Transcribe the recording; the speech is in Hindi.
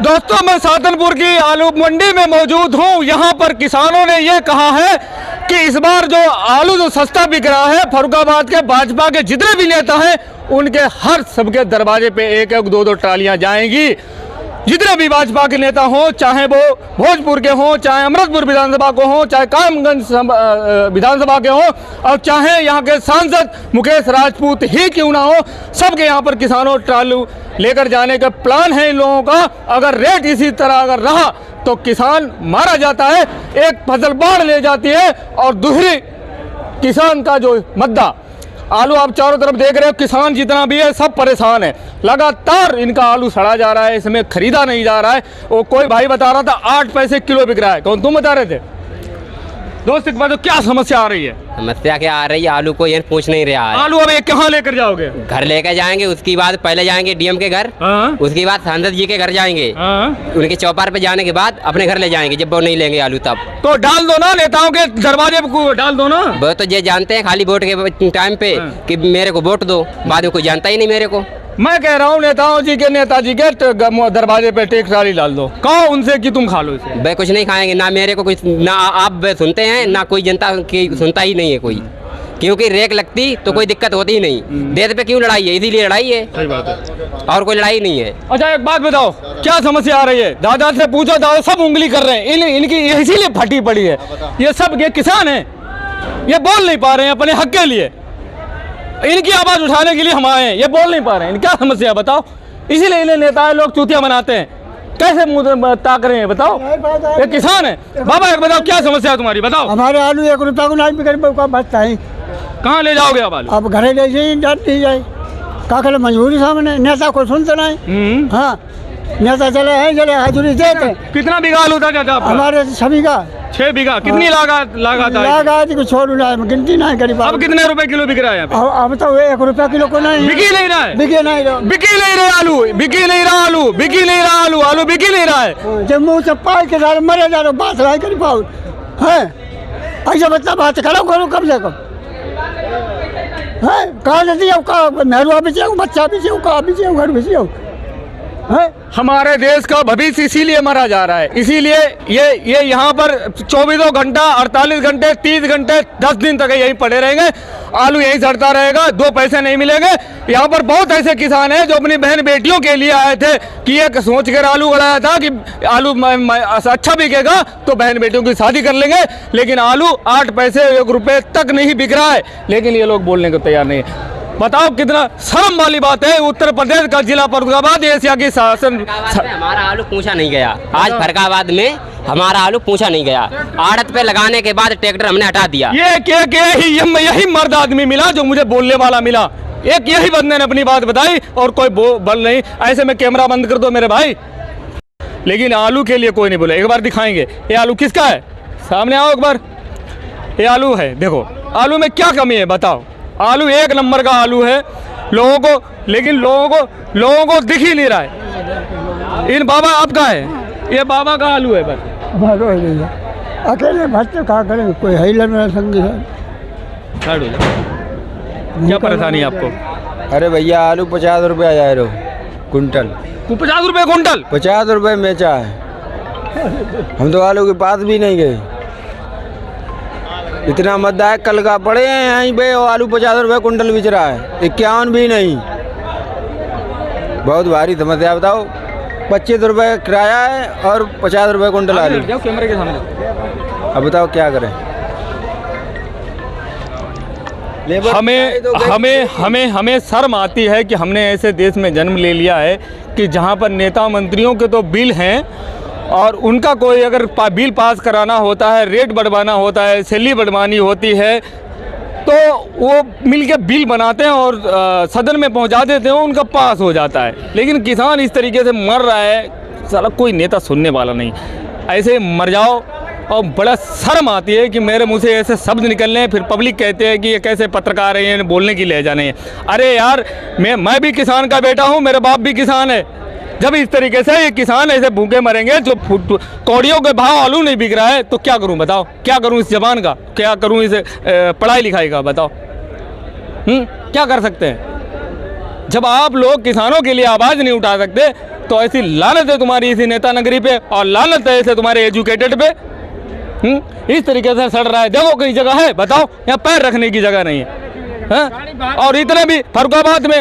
दोस्तों, मैं साधनपुर की आलू मंडी में मौजूद हूँ। यहाँ पर किसानों ने ये कहा है कि इस बार जो आलू जो सस्ता बिक रहा है, फर्रुखाबाद के भाजपा के जितने भी नेता हैं उनके हर सबके दरवाजे पे एक एक दो दो ट्रालियाँ जाएंगी। जितने भी भाजपा के नेता हों, चाहे वो भोजपुर के हों, चाहे अमृतपुर विधानसभा को हों, चाहे कायमगंज विधानसभा के हों, और चाहे यहाँ के सांसद मुकेश राजपूत ही क्यों ना हो, सबके यहाँ पर किसानों ट्रालू लेकर जाने का प्लान है इन लोगों का। अगर रेट इसी तरह अगर रहा तो किसान मारा जाता है, एक फसल बाढ़ ले जाती है और दूसरी किसान का जो मद्दा आलू आप चारों तरफ देख रहे हो, किसान जितना भी है सब परेशान है। लगातार इनका आलू सड़ा जा रहा है, इसमें खरीदा नहीं जा रहा है। वो कोई भाई बता रहा था 8 पैसे किलो बिक रहा है। कौन तुम बता रहे थे? दोस्त, एक बात, क्या समस्या आ रही है? समस्या क्या आ रही है? आलू को ये पूछ नहीं रहा है। आलू अब कहाँ लेकर जाओगे? घर लेकर जाएंगे, उसके बाद पहले जाएंगे डीएम के घर, उसके बाद सांसद जी के घर जाएंगे, उनके चौपार पे जाने के बाद अपने घर ले जाएंगे। जब वो नहीं लेंगे आलू तब तो डाल दो ना, नेताओं के दरवाजे पे डाल दो ना। वो तो ये जानते हैं खाली वोट के टाइम पे कि मेरे को वोट दो, बाद में कोई जानता ही नहीं मेरे को। मैं कह रहा हूँ नेताजी के दरवाजे पे टेक ट्राली डाल दो, कहो उनसे कि तुम खा लो इसे। भाई कुछ नहीं खाएंगे ना, मेरे को कुछ ना आप सुनते हैं ना कोई जनता की सुनता ही नहीं है कोई, क्योंकि रेक लगती तो कोई दिक्कत होती ही नहीं। देश पे क्यों लड़ाई है? इसीलिए लड़ाई है, सही बात है, और कोई लड़ाई नहीं है। अच्छा एक बात बताओ, क्या समस्या आ रही है? दादा से पूछो, दादा सब उंगली कर रहे हैं, इनकी इसीलिए फटी पड़ी है। ये सब ये किसान है, ये बोल नहीं पा रहे हैं अपने हक के लिए, इनकी आवाज उठाने के लिए हम आए हैं, ये बोल नहीं पा रहे हैं। क्या समस्या बताओ? इसीलिए इन्हें नेता लोग चूतिया बनाते हैं। कैसे मुंह ताक रहे हैं बताओ? ये किसान है। बाबा एक बताओ, क्या समस्या है तुम्हारी? बताओ। हमारे आलू 1 रुपया को नहीं बिक बचता है। कहाँ ले जाओगे अब आलू? अब घरे ले जाए का करे, मजबूरी सामने, नेता को सुनते नहीं। हाँ, नेता चले हैं, चले हाजुरी देते। कितना बीघा आलू था चाचा आपका? हमारे 6 बीघा। 6 बीघा। कितनी लागत को छोड़ गिनती नहीं करी। अब कितने रुपए किलो बिक रहा है? अब तो 1 रुपया किलो को नहीं बिकी नहीं रहा है। बिके नहीं रहा, बिकी नहीं रहा आलू, बिकी नहीं रहा आलू, बिकी नहीं रहा आलू, आलू बिकी नहीं रहा है। जब मुँह से पाल के जा मरे जा रहे, बात नहीं करी पाओ है। ऐसा बच्चा बात करो कब से कब है? कहा देती है नहरुआ भी चाहिए, बच्चा भी चाहिए, कहा भी चाहिए, घर भी चाहिए। हमारे देश का भविष्य इसीलिए मरा जा रहा है। इसीलिए ये यहाँ पर 24 घंटा, 48 घंटे, 30 घंटे, 10 दिन तक यहीं पड़े रहेंगे। आलू यहीं सड़ता रहेगा, 2 पैसे नहीं मिलेंगे। यहाँ पर बहुत ऐसे किसान हैं जो अपनी बहन बेटियों के लिए आए थे कि एक सोच कर आलू उड़ाया था कि आलू अच्छा बिकेगा तो बहन बेटियों की शादी कर लेंगे, लेकिन आलू 8 पैसे 1 रुपये तक नहीं बिक रहा है। लेकिन ये लोग बोलने को तैयार नहीं है। बताओ कितना शर्म वाली बात है। उत्तर प्रदेश का जिला फर्रुखाबाद एशिया की शासन। हमारा आलू पूछा नहीं गया। आज फर्रुखाबाद में हमारा आलू पूछा नहीं गया। आड़त पे लगाने के बाद ट्रैक्टर हमने हटा दिया। यही मर्द आदमी मिला जो मुझे बोलने वाला मिला। एक यही बंदे ने अपनी बात बताई और कोई बोल नहीं। ऐसे में कैमरा बंद कर दो मेरे भाई। लेकिन आलू के लिए कोई नहीं बोले। एक बार दिखाएंगे ये आलू किसका है, सामने आओ एक बार। ये आलू है, देखो आलू में क्या कमी है बताओ। आलू 1 नंबर का आलू है लोगों को, लेकिन लोगों को दिख ही नहीं रहा है। इन बाबा आपका है, ये बाबा का आलू है बस। अकेले भट्टे का करें, कोई है ही संगी है। क्या परेशानी है आपको? अरे भैया आलू 50 रुपया जा रहे हो कुंटल। 50 रुपये कुंटल? 50 रुपये बेचा है। हम तो आलू के पास भी नहीं गए। इतना मद्दा है, कल का पड़े हैं यहीं पे, आलू 50 रुपये कुंटल बिच रहा है, 51 भी नहीं। बहुत भारी समस्या। बताओ 25 रुपये किराया है और 50 रुपये कुंटल आलू। कैमरे के सामने। अब बताओ क्या करें? हमें शर्म आती है कि हमने ऐसे देश में जन्म ले लिया है कि जहाँ पर नेता मंत्रियों के तो बिल हैं और उनका कोई अगर बिल पास कराना होता है, रेट बढ़वाना होता है, सैलरी बढ़वानी होती है, तो वो मिलके बिल बनाते हैं और सदन में पहुंचा देते हैं, उनका पास हो जाता है। लेकिन किसान इस तरीके से मर रहा है, साला कोई नेता सुनने वाला नहीं। ऐसे मर जाओ। और बड़ा शर्म आती है कि मेरे मुंह से ऐसे शब्द निकलने हैं, फिर पब्लिक कहते हैं कि ये कैसे पत्रकार हैं, ये बोलने की ले जाने हैं। अरे यार, मैं भी किसान का बेटा हूँ, मेरे बाप भी किसान है। जब इस तरीके से ये किसान ऐसे भूखे मरेंगे, जो कौड़ियों के भाव आलू नहीं बिक रहा है, तो क्या करूं बताओ? क्या करूं इस जबान का, क्या करूं इस पढ़ाई लिखाई का? बताओ क्या कर सकते हैं? जब आप लोग किसानों के लिए आवाज़ नहीं उठा सकते तो ऐसी लानत है तुम्हारी इसी नेता नगरी पे और लानत है ऐसे तुम्हारे एजुकेटेड पे। इस तरीके से सड़ रहा है। देखो कई जगह है, बताओ यहाँ पैर रखने की जगह नहीं है, और इतने भी फरुखाबाद में